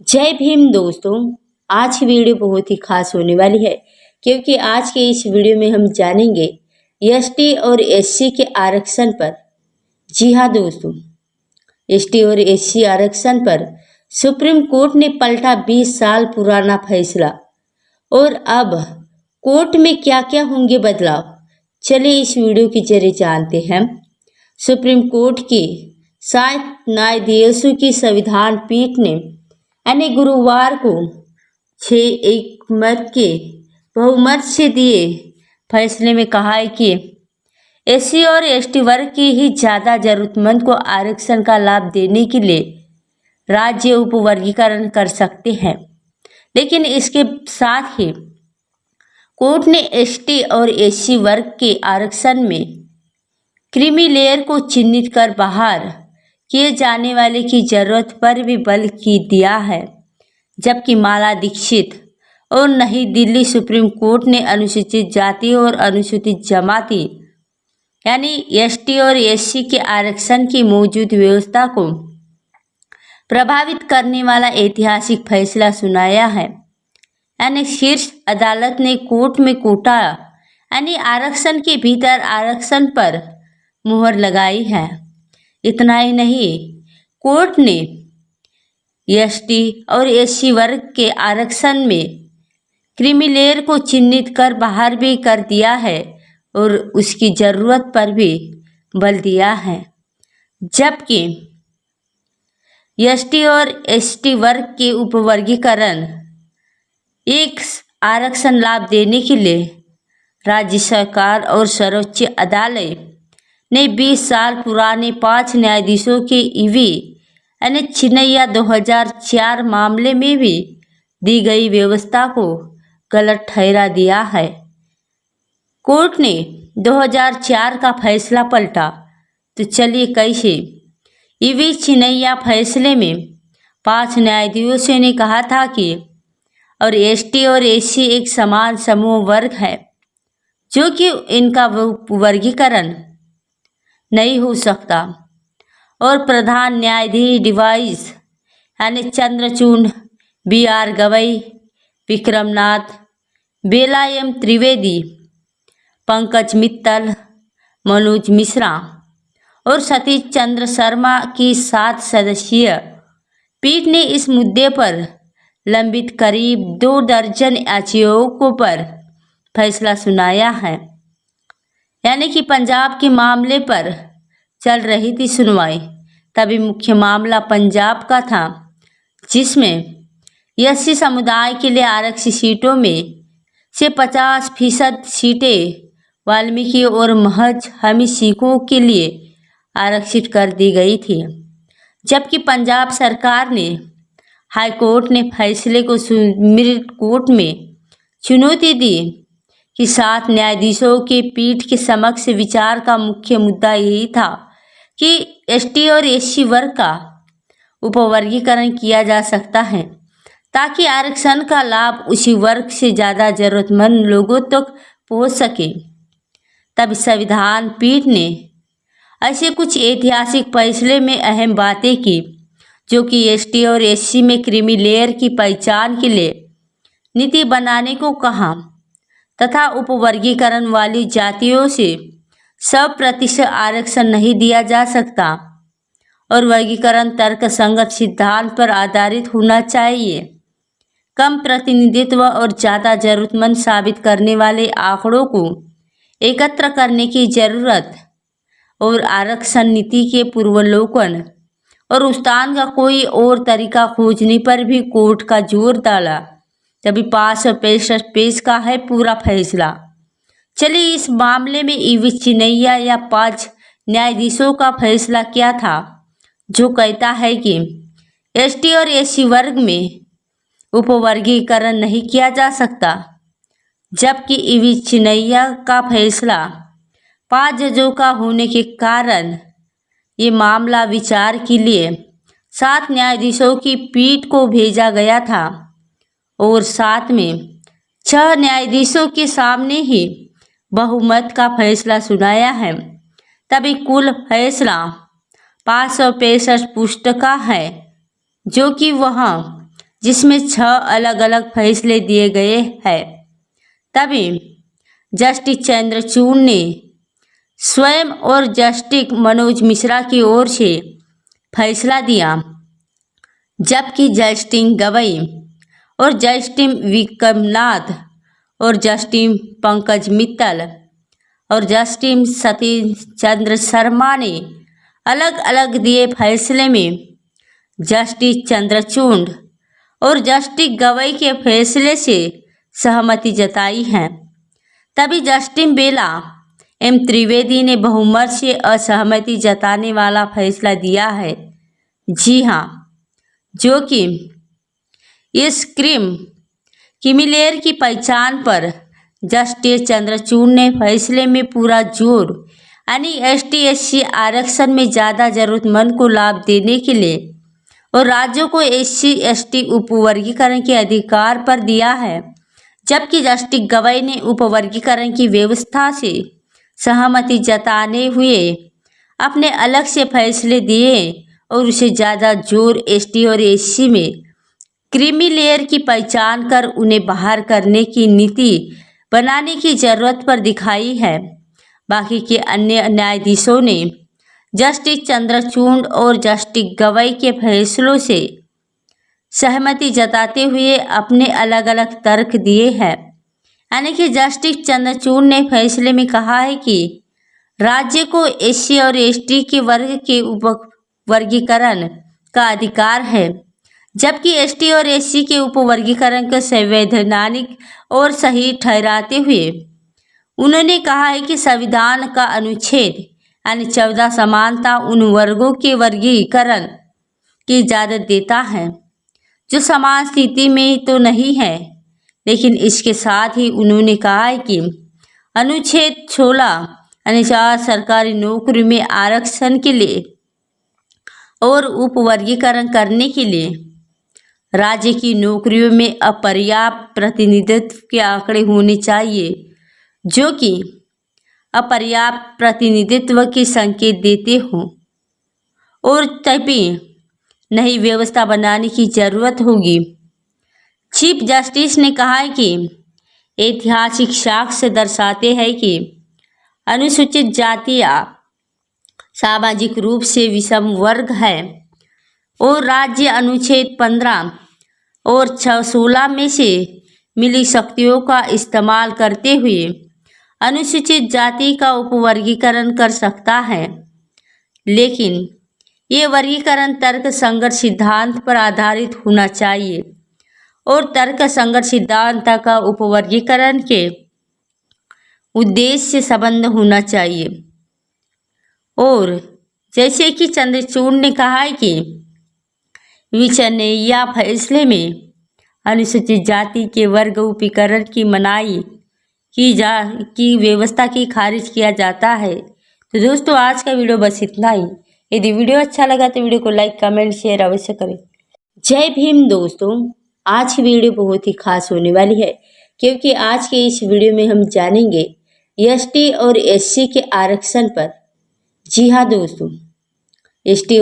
जय भीम दोस्तों। आज की वीडियो बहुत ही खास होने वाली है क्योंकि आज के इस वीडियो में हम जानेंगे एसटी और एससी के आरक्षण पर। जी हाँ दोस्तों, एसटी और एससी आरक्षण पर सुप्रीम कोर्ट ने पलटा 20 साल पुराना फैसला। और अब कोर्ट में क्या क्या होंगे बदलाव, चलिए इस वीडियो के जरिए जानते हैं। सुप्रीम कोर्ट के 7 न्यायाधीशों की संविधान पीठ ने यानी गुरुवार को 6-1 मत के बहुमत से दिए फैसले में कहा है कि एससी और एसटी वर्ग की ही ज़्यादा जरूरतमंद को आरक्षण का लाभ देने के लिए राज्य उपवर्गीकरण कर सकते हैं। लेकिन इसके साथ ही कोर्ट ने एसटी और एससी वर्ग के आरक्षण में क्रीमी लेयर को चिन्हित कर बाहर किए जाने वाले की जरूरत पर भी बल की दिया है, जबकि माला दीक्षित और नई दिल्ली सुप्रीम कोर्ट ने अनुसूचित जाति और अनुसूचित जमाती यानी एसटी और एससी के आरक्षण की मौजूद व्यवस्था को प्रभावित करने वाला ऐतिहासिक फैसला सुनाया है। यानी शीर्ष अदालत ने कोर्ट में कोटा यानी आरक्षण के भीतर आरक्षण पर मुहर लगाई है। इतना ही नहीं, कोर्ट ने एसटी और एससी वर्ग के आरक्षण में क्रीमी लेयर को चिन्हित कर बाहर भी कर दिया है और उसकी ज़रूरत पर भी बल दिया है, जबकि एसटी और एसटी वर्ग के उपवर्गीकरण एक आरक्षण लाभ देने के लिए राज्य सरकार और सर्वोच्च अदालत ने 20 साल पुराने 5 न्यायाधीशों के ईवी यानी छिनैया 2004 मामले में भी दी गई व्यवस्था को गलत ठहरा दिया है। कोर्ट ने 2004 का फैसला पलटा, तो चलिए कैसे। ईवी छिनैया फैसले में 5 न्यायाधीशों ने कहा था कि और एसटी और एससी एक समान समूह वर्ग है, जो कि इनका वर्गीकरण नहीं हो सकता। और प्रधान न्यायाधीश डिवाइस यानी चंद्रचूड़, BR गवई, विक्रमनाथ, बेला एम त्रिवेदी, पंकज मित्तल, मनोज मिश्रा और सतीश चंद्र शर्मा की 7 सदस्यीय पीठ ने इस मुद्दे पर लंबित करीब 2 दर्जन याचिकाओं पर फैसला सुनाया है। यानी कि पंजाब के मामले पर चल रही थी सुनवाई, तभी मुख्य मामला पंजाब का था, जिसमें एससी समुदाय के लिए आरक्षित सीटों में से 50% सीटें वाल्मीकि और महज हमी सिखों के लिए आरक्षित कर दी गई थी। जबकि पंजाब सरकार ने हाई कोर्ट ने फैसले को सुप्रीम कोर्ट में चुनौती दी कि 7 न्यायाधीशों के पीठ के समक्ष विचार का मुख्य मुद्दा यही था कि एसटी और एससी वर्ग का उपवर्गीकरण किया जा सकता है, ताकि आरक्षण का लाभ उसी वर्ग से ज़्यादा जरूरतमंद लोगों तक पहुंच सके। तब संविधान पीठ ने ऐसे कुछ ऐतिहासिक फैसले में अहम बातें की, जो कि एसटी और एससी में क्रीमी लेयर की पहचान के लिए नीति बनाने को कहा तथा उपवर्गीकरण वाली जातियों से 100% आरक्षण नहीं दिया जा सकता और वर्गीकरण तर्कसंगत सिद्धांत पर आधारित होना चाहिए। कम प्रतिनिधित्व और ज़्यादा जरूरतमंद साबित करने वाले आंकड़ों को एकत्र करने की जरूरत और आरक्षण नीति के पूर्वावलोकन और उस्तान का कोई और तरीका खोजने पर भी कोर्ट का जोर डाला। तभी 565 पेज का है पूरा फैसला। चलिए इस मामले में ईवी छिनैया या 5 न्यायाधीशों का फैसला क्या था, जो कहता है कि एसटी और एससी वर्ग में उपवर्गीकरण नहीं किया जा सकता, जबकि ईवी छिनैया का फैसला 5 जजों का होने के कारण ये मामला विचार के लिए 7 न्यायाधीशों की पीठ को भेजा गया था और साथ में 6 न्यायाधीशों के सामने ही बहुमत का फैसला सुनाया है। तभी कुल फैसला 565 पुष्ट का है, जो कि वह जिसमें 6 अलग अलग फैसले दिए गए हैं। तभी जस्टिस चंद्रचूड़ ने स्वयं और जस्टिस मनोज मिश्रा की ओर से फैसला दिया, जबकि जस्टिस गवई और जस्टिस विक्रमनाथ और जस्टिस पंकज मित्तल और जस्टिस सतीश चंद्र शर्मा ने अलग अलग दिए फैसले में जस्टिस चंद्रचूड़ और जस्टिस गवई के फैसले से सहमति जताई है। तभी जस्टिस बेला एम त्रिवेदी ने बहुमत से असहमति जताने वाला फैसला दिया है। जी हाँ, जो कि इस क्रिमिलेयर की पहचान पर जस्टिस चंद्रचूड़ ने फैसले में पूरा जोर यानी ST/SC आरक्षण में ज़्यादा जरूरतमंद को लाभ देने के लिए और राज्यों को SC/ST उपवर्गीकरण के अधिकार पर दिया है, जबकि जस्टिस गवई ने उपवर्गीकरण की व्यवस्था से सहमति जताने हुए अपने अलग से फैसले दिए और उसे ज़्यादा जोर ST और SC में क्रीमीलेयर की पहचान कर उन्हें बाहर करने की नीति बनाने की जरूरत पर दिखाई है। बाकी के अन्य न्यायाधीशों ने जस्टिस चंद्रचूड़ और जस्टिस गवई के फैसलों से सहमति जताते हुए अपने अलग अलग तर्क दिए हैं। यानी कि जस्टिस चंद्रचूड़ ने फैसले में कहा है कि राज्य को SC और ST के वर्ग के उपवर्गीकरण का अधिकार है, जबकि ST और SC के उपवर्गीकरण को संवैधानिक और सही ठहराते हुए उन्होंने कहा है कि संविधान का अनुच्छेद यानी 14 समानता उन वर्गों के वर्गीकरण की इजाज़त देता है जो समान स्थिति में तो नहीं है, लेकिन इसके साथ ही उन्होंने कहा है कि अनुच्छेद 16 अनुसार सरकारी नौकरी में आरक्षण के लिए और उपवर्गीकरण करने के लिए राज्य की नौकरियों में अपर्याप्त प्रतिनिधित्व के आंकड़े होने चाहिए, जो कि अपर्याप्त प्रतिनिधित्व के संकेत देते हों, और तभी नई व्यवस्था बनाने की जरूरत होगी। चीफ जस्टिस ने कहा है कि ऐतिहासिक साक्ष्य दर्शाते हैं कि अनुसूचित जातियां सामाजिक रूप से विषम वर्ग है और राज्य अनुच्छेद 15 और 16 में से मिली शक्तियों का इस्तेमाल करते हुए अनुसूचित जाति का उपवर्गीकरण कर सकता है, लेकिन ये वर्गीकरण तर्क संगत सिद्धांत पर आधारित होना चाहिए और तर्क संगत सिद्धांत का उपवर्गीकरण के उद्देश्य से संबंध होना चाहिए। और जैसे कि चंद्रचूड़ ने कहा है कि विचारणीय फैसले में अनुसूचित जाति के वर्ग उपवर्गीकरण की मनाही की व्यवस्था की खारिज किया जाता है। तो दोस्तों, आज का वीडियो बस इतना ही। यदि वीडियो अच्छा लगा तो वीडियो को लाइक कमेंट शेयर अवश्य करें। जय भीम दोस्तों, आज की वीडियो बहुत ही खास होने वाली है, क्योंकि आज के इस वीडियो में हम जानेंगे ST और SC के आरक्षण पर। जी हाँ दोस्तों, ST